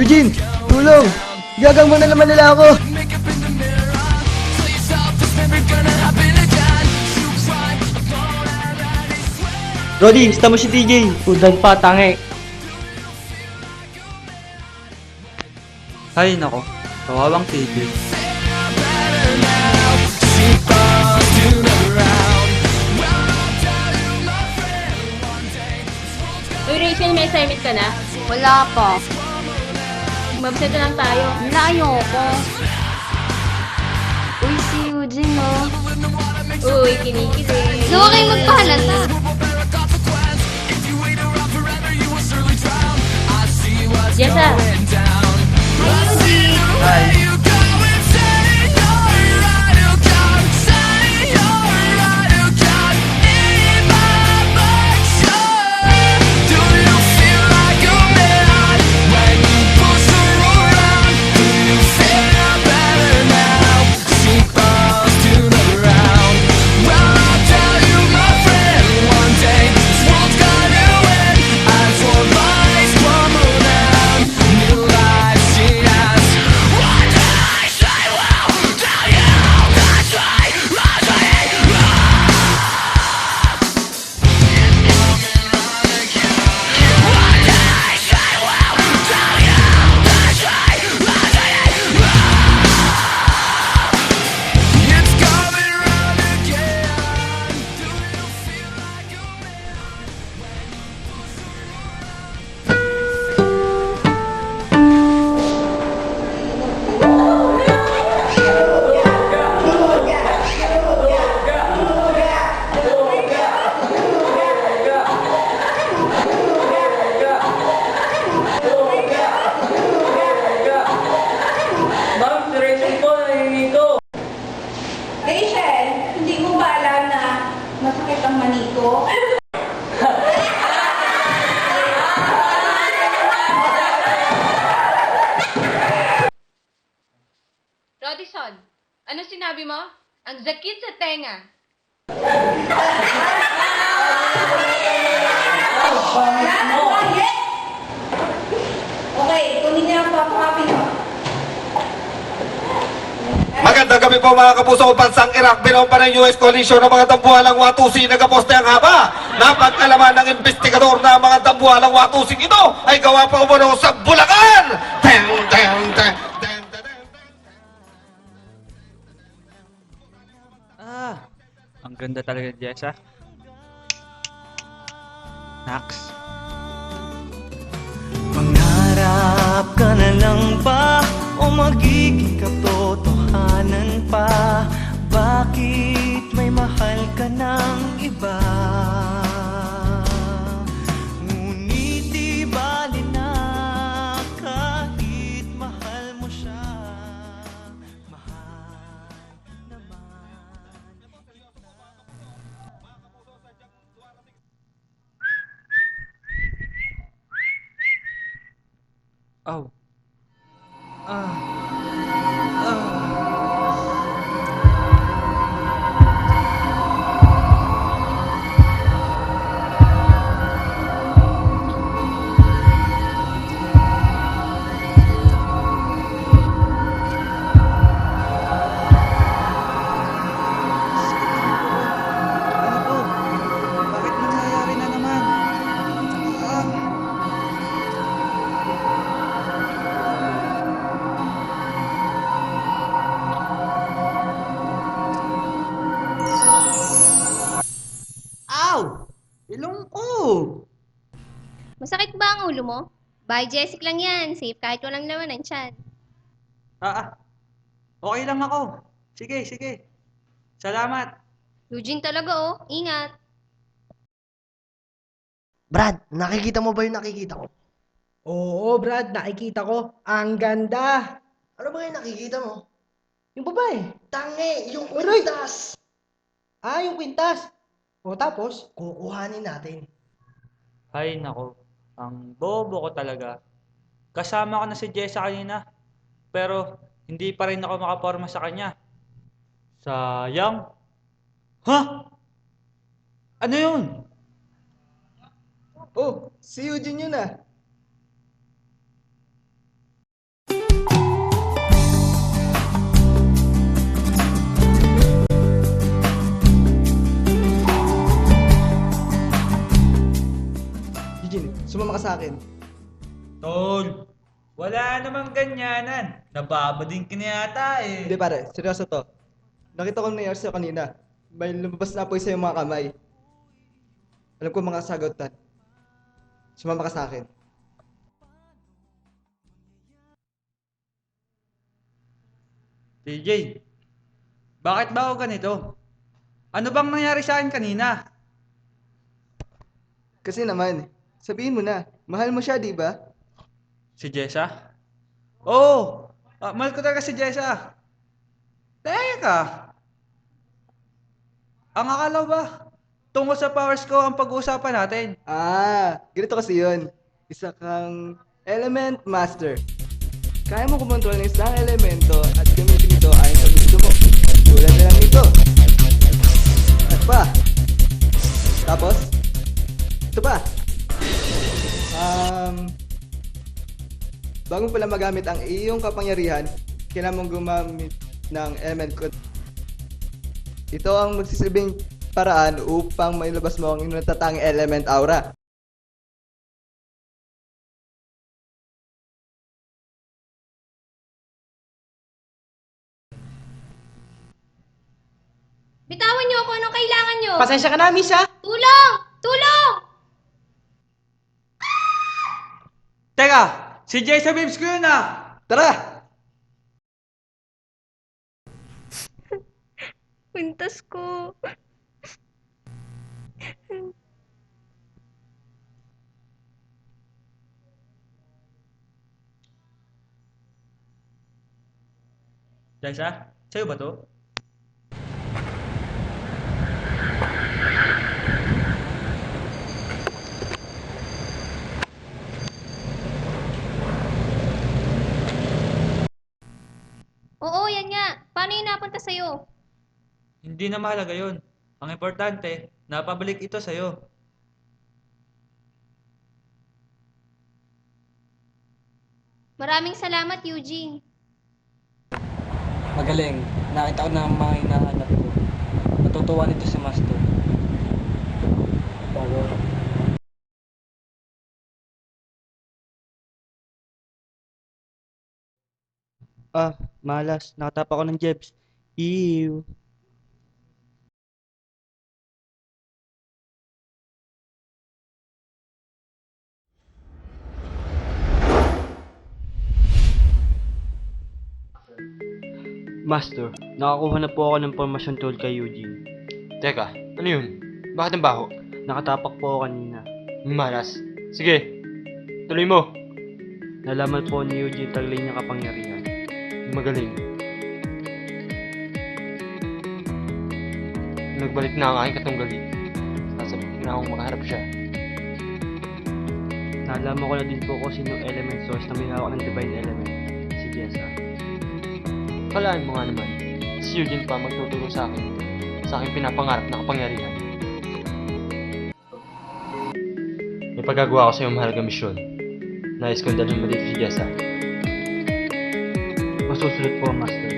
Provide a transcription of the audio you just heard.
Eugene! Tulong! Gagang mo na naman nila ako! Brody, gusto mo si TJ? Udan pa, tangi. Ay, nako. Kawawang TJ. Uy, Rachel, may assignment ka na? Wala pa. Mabsenta lang tayo. Wala, ayoko. Uy, si Eugene, oh. Uy, kinikilig. Huwag kayo magpahalata. Jessa, Hi, Eugene. Rachel, hindi mo ba alam na masakit ang mani ko? Rodison, ano sinabi mo? Ang zakit sa tenga. Quiet! Okay, kunin niya ang papakapin mo. Magandang gabi po mga kapuso, bansang Iraq, binompa ng US Coalition ng mga dambuhalang watusi, nagaposte ang haba. Napag-alaman ng investigador na mga dambuhalang watusing ito ay gawa pa umano sa Bulacan! Teng, teng, teng, teng, teng, teng. Ah, ang ganda talaga, Jessa. Nax. Mangarap ka na lang ba o magiging katotohanan pa? Bakit may mahal ka ng iba? Ngunit di bali na kahit mahal mo siya. Mahal naman. Oh. Ah. Ah. Ano po? Bakit nangyayari na naman? Ah. Ow! Ilong ko! Masakit ba ang ulo mo? Bye, Jessic lang yan. Safe kahit walang laman ang tiyan. Okay lang ako. Sige, sige. Salamat. Eugene talaga, oh. Ingat. Brad, nakikita mo ba yung nakikita ko? Oo, Brad, nakikita ko. Ang ganda. Ano ba yung nakikita mo? Yung babae. Tangi! Yung Aray! kwintas! Ah, yung kwintas. O tapos? Kukuhanin natin. Ay, nako. Ang bobo ko talaga. Kasama ko na si Jessa kanina. Pero, hindi pa rin ako makaporma sa kanya. Sayang. Ha? Ano yun? Oh, si Eugene yun ah. sa akin. Tol, wala namang ganyanan. Nababading ka na yata eh. Hindi pare, seryoso to. Nakita ko nangyari sa'yo kanina. May lumabas na apoy sa'yo mga kamay. Alam ko mga sagutan. Sumama ka sa akin. TJ, bakit ba ako ganito? Ano bang nangyari sa akin kanina? Kasi naman, sabihin mo na, mahal mo siya, di ba? Si Jessa? Oo! Mahal ko talaga si Jessa. Teka! Ang akala ba? Tungkol sa powers ko ang pag-uusapan natin. Ganito kasi yun. Isa kang element master. Kaya mo kumontrol ng isang elemento at gamitin ito ayon sa gusto mo. Tulad na lang ito. At pa. Tapos, ito pa. Bago mo pala magamit ang iyong kapangyarihan, kailangan mong gumamit ng element code. Ito ang magsisilbing paraan upang mailabas mo ang iyong natatanging element aura. Bitawan niyo ako. Anong kailangan niyo? Pasensya ka na, miss ha? Tulong! Tulong! Teka! Si Jessa Babes ko yun ah! Tara! Pintas ko. Jessa, sa'yo ba to? Oo, yan nga. Paano yun napunta sa'yo? Hindi na mahalaga yun. Ang importante, napabalik ito sa'yo. Maraming salamat, Eugene. Magaling. Nakita ko na ang mga hinahanap ko. Natutuwa nito si Master. Pero, malas. Nakatapa ako ng Jebs. Ew. Master, nakakuha na po ako ng formasyon tool kay Eugene. Teka, ano yun? Bakit ang baho? Nakatapak po ako kanina. Malas. Sige, tuloy mo. Nalaman po ni Eugene taglay niya kapangyarihan. Magaling. Nagbalik na ang aking katunggali. Sasabihin na akong makaharap siya. Nalaman ko na din po kung sino element source na may hawak ng divine element. Si Jessa. Kalaan mo nga naman, si Eugene pa magtuturo sa aking pinapangarap na kapangyarihan. May pagagawa ko sa iyong mahalagang misyon. Nais kong dalhin mo dito si Jessa. Masusunod po, Master.